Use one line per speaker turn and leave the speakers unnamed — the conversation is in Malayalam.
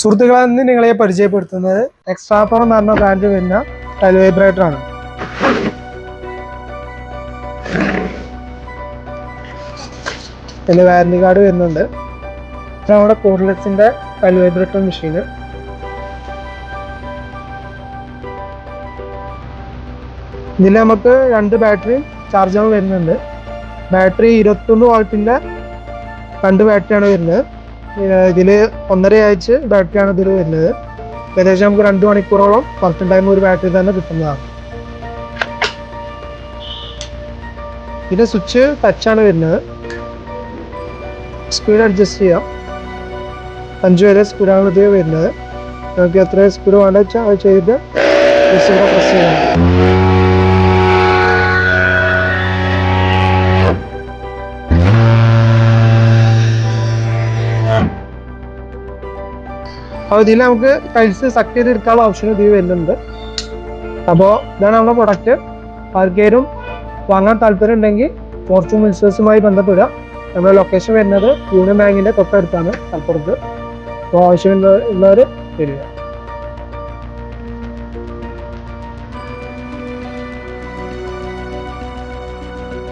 സുഹൃത്തുക്കളെ ഇന്ന് നിങ്ങളെ പരിചയപ്പെടുത്തുന്നത് എക്സ്ട്രാപ്പർ എന്ന് പറഞ്ഞ ബ്രാൻഡ് വരുന്ന ടൈൽ വൈബ്രേറ്റർ ആണ്. ഇതിന് വാറന്റി കാർഡ് വരുന്നുണ്ട്. നമ്മുടെ കോർലെക്സിന്റെ ടൈൽ വൈബ്രേറ്റർ മെഷീന്. ഇതിൽ നമുക്ക് 2 ബാറ്ററി ചാർജർ വരുന്നുണ്ട്. ബാറ്ററി 21 വാട്ടിന്റെ 2 ബാറ്ററിയാണ് വരുന്നത്. ഇതില് 1.5 ബാറ്ററിയാണ് ഇതിൽ വരുന്നത്. ഏകദേശം നമുക്ക് 2 മണിക്കൂറോളം വർക്കിംഗ് ടൈം ഒരു ബാറ്ററി തന്നെ കിട്ടുന്നതാണ്. ഇതിന്റെ സ്വിച്ച് ടച്ചാണ് വരുന്നത്. സ്പീഡ് അഡ്ജസ്റ്റ് ചെയ്യാം. 5 വരെ സ്പീഡാണ് ഇത് വരുന്നത്. നമുക്ക് എത്ര സ്പീഡ് വേണ്ട വെച്ചാൽ അത് ചെയ്ത് പ്രസ് ചെയ്യാം. അപ്പോൾ ഇതിൽ നമുക്ക് ടൈൽസ് സക്ക് ചെയ്തെടുക്കാനുള്ള ഓപ്ഷൻ ഇതിൽ വരുന്നുണ്ട്. അപ്പോൾ ഇതാണ് നമ്മുടെ പ്രൊഡക്റ്റ്. ആർക്കെങ്കിലും വാങ്ങാൻ താല്പര്യം ഉണ്ടെങ്കിൽ ഫോർച്യൂൺ മിൽസേഴ്സുമായി ബന്ധപ്പെടുക. നമ്മുടെ ലൊക്കേഷൻ വരുന്നത് യൂണിയൻ ബാങ്കിൻ്റെ തൊട്ടടുത്താണ്, മലപ്പുറത്ത്. അപ്പോൾ ആവശ്യമുള്ളവർ വരിക.